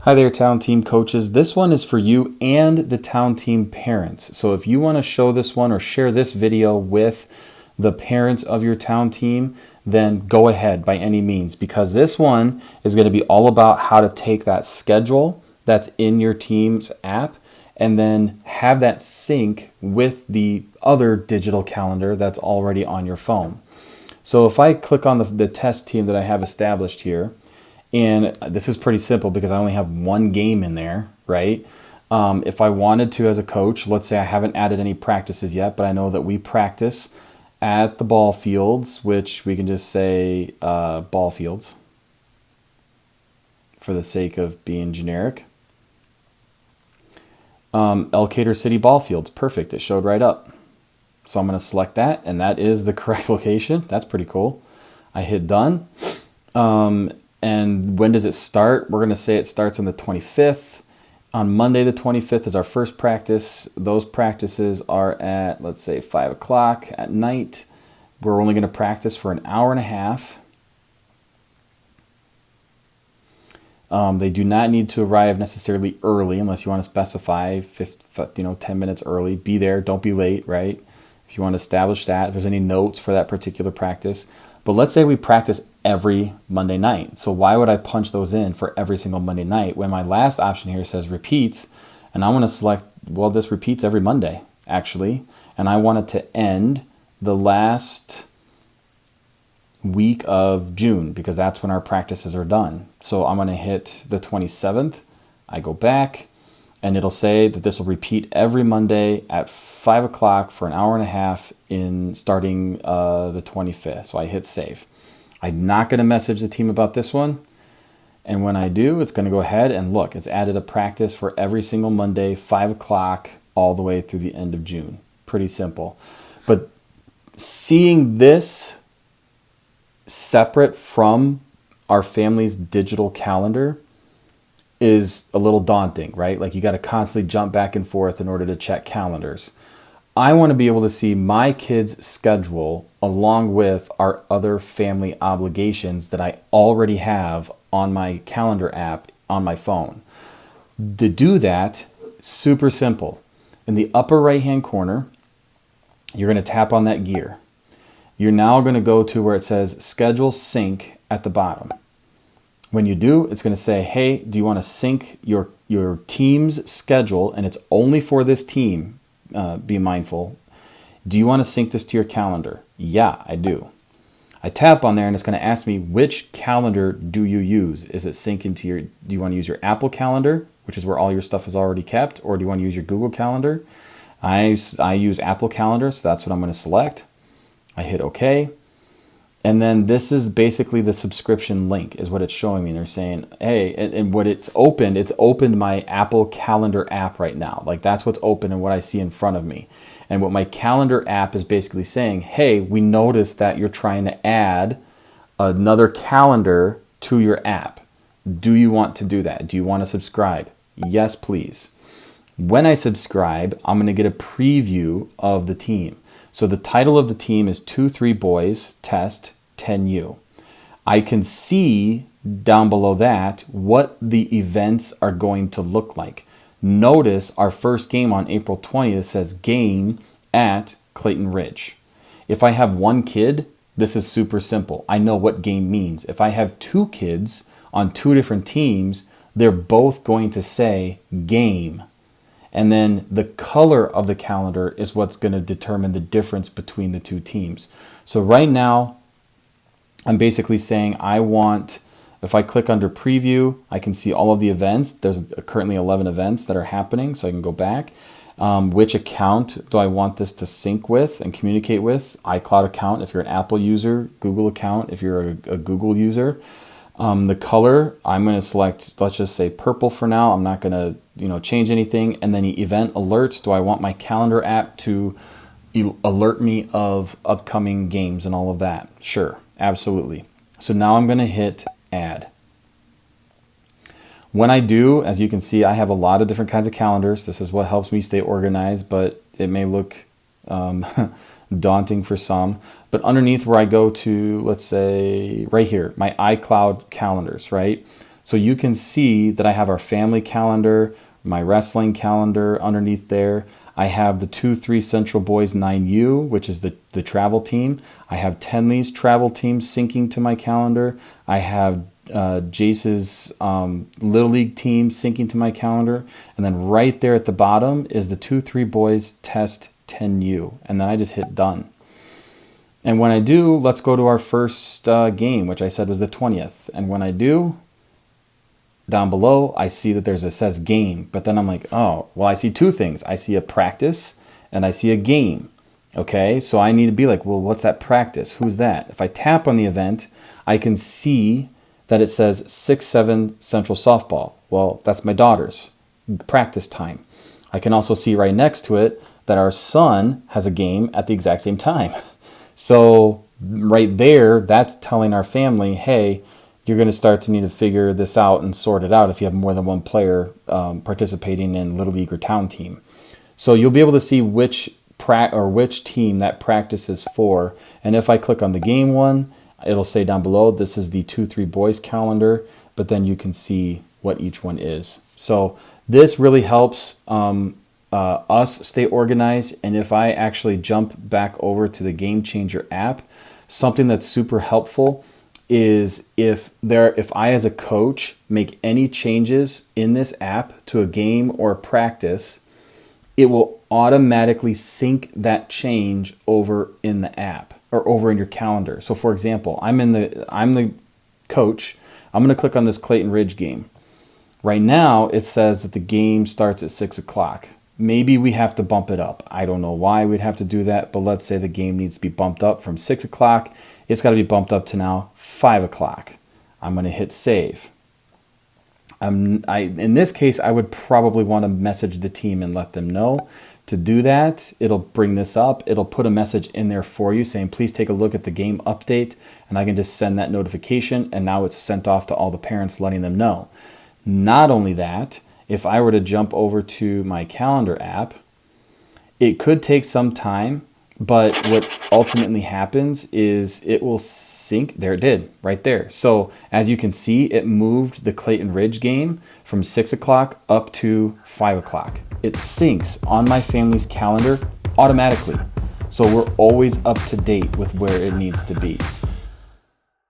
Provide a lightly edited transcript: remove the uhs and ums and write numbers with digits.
Hi there, town team coaches. This one is for you and the town team parents. So if you want to show this one or share this video with the parents of your town team, then go ahead by any means, because this one is going to be all about how to take that schedule that's in your team's app and then have that sync with the other digital calendar that's already on your phone. So if I click on the test team that I have established here, and this is pretty simple because I only have one game in there, right? If I wanted to as a coach, let's say I haven't added any practices yet, but I know that we practice at the ball fields, which we can just say ball fields for the sake of being generic. Elkader City ball fields, perfect, it showed right up. So I'm going to select that, and that is the correct location. That's pretty cool. I hit done. And when does it start? We're going to say it starts on the 25th. On Monday the 25th is our first practice. Those practices are at, let's say, 5 o'clock at night. We're only going to practice for an hour and a half. They do not need to arrive necessarily early unless you want to specify 10 minutes early. Be there, don't be late, right? If you want to establish that, if there's any notes for that particular practice. But let's say we practice every Monday night. So why would I punch those in for every single Monday night when my last option here says repeats, and I want to select, well, this repeats every Monday, actually, and I want it to end the last week of June because that's when our practices are done. So I'm going to hit the 27th. I go back, and it'll say that this will repeat every Monday at 5 o'clock for an hour and a half in starting the 25th. So I hit save. I'm not going to message the team about this one. And when I do, it's going to go ahead and look, it's added a practice for every single Monday, 5 o'clock, all the way through the end of June. Pretty simple. But seeing this separate from our family's digital calendar is a little daunting, right? Like you got to constantly jump back and forth in order to check calendars. I want to be able to see my kids' schedule along with our other family obligations that I already have on my calendar app on my phone. To do that, super simple. In the upper right-hand corner, you're going to tap on that gear. You're now going to go to where it says Schedule Sync at the bottom. When you do, it's going to say, hey, do you want to sync your team's schedule? And it's only for this team. Be mindful. Do you want to sync this to your calendar? Yeah, I do. I tap on there and it's going to ask me, which calendar do you use? Is it syncing to do you want to use your Apple Calendar, which is where all your stuff is already kept, or do you want to use your Google Calendar? I use Apple Calendar, so that's what I'm going to select. I hit OK. And then this is basically the subscription link is what it's showing me. They're saying, hey, and what it's opened my Apple Calendar app right now. Like that's what's open and what I see in front of me. And what my calendar app is basically saying, hey, we noticed that you're trying to add another calendar to your app. Do you want to do that? Do you want to subscribe? Yes, please. When I subscribe, I'm going to get a preview of the team. So the title of the team is 2-3 Boys Test 10U. I can see down below that what the events are going to look like. Notice our first game on April 20th says game at Clayton Ridge. If I have one kid, this is super simple. I know what game means. If I have two kids on two different teams, they're both going to say game. And then the color of the calendar is what's going to determine the difference between the two teams. So right now, I'm basically saying I want, if I click under preview, I can see all of the events. There's currently 11 events that are happening, so I can go back. Which account do I want this to sync with and communicate with? iCloud account if you're an Apple user, Google account if you're a Google user. The color, I'm going to select, let's just say purple for now. I'm not going to change anything. And then the event alerts, do I want my calendar app to alert me of upcoming games and all of that? Sure, absolutely. So now I'm going to hit add. When I do, as you can see, I have a lot of different kinds of calendars. This is what helps me stay organized, but it may look daunting for some. But underneath where I go to, let's say right here, my iCloud calendars, right? So you can see that I have our family calendar, my wrestling calendar underneath there. I have the 2-3 Central Boys 9U, which is the travel team. I have Tenley's travel team syncing to my calendar. I have Jace's Little League team syncing to my calendar. And then right there at the bottom is the 2-3 Boys Test 10U. And then I just hit done. And when I do, let's go to our first game, which I said was the 20th. And when I do, down below, I see that it says game. But then I'm like, oh, well, I see two things. I see a practice and I see a game. Okay, so I need to be like, well, what's that practice? Who's that? If I tap on the event, I can see that it says 6-7 Central Softball. Well, that's my daughter's practice time. I can also see right next to it that our son has a game at the exact same time. So right there, that's telling our family, hey, you're going to start to need to figure this out and sort it out if you have more than one player participating in Little League or Town Team. So you'll be able to see which team that practice is for. And if I click on the game one, it'll say down below, this is the 2-3 Boys calendar, but then you can see what each one is. So this really helps us stay organized. And if I actually jump back over to the GameChanger app, something that's super helpful is if I as a coach make any changes in this app to a game or a practice, it will automatically sync that change over in the app or over in your calendar. So for example, I'm the coach. I'm going to click on this Clayton Ridge game. Right now it says that the game starts at 6 o'clock. Maybe we have to bump it up. I don't know why we'd have to do that, but let's say the game needs to be bumped up from 6 o'clock. It's got to be bumped up to now 5 o'clock. I'm going to hit save. In this case, I would probably want to message the team and let them know. To do that, it'll bring this up. It'll put a message in there for you saying, please take a look at the game update. And I can just send that notification. And now it's sent off to all the parents, letting them know. Not only that, if I were to jump over to my calendar app, it could take some time, but what ultimately happens is it will sync. There it did, right there. So as you can see, it moved the Clayton Ridge game from 6 o'clock up to 5 o'clock. It syncs on my family's calendar automatically. So we're always up to date with where it needs to be.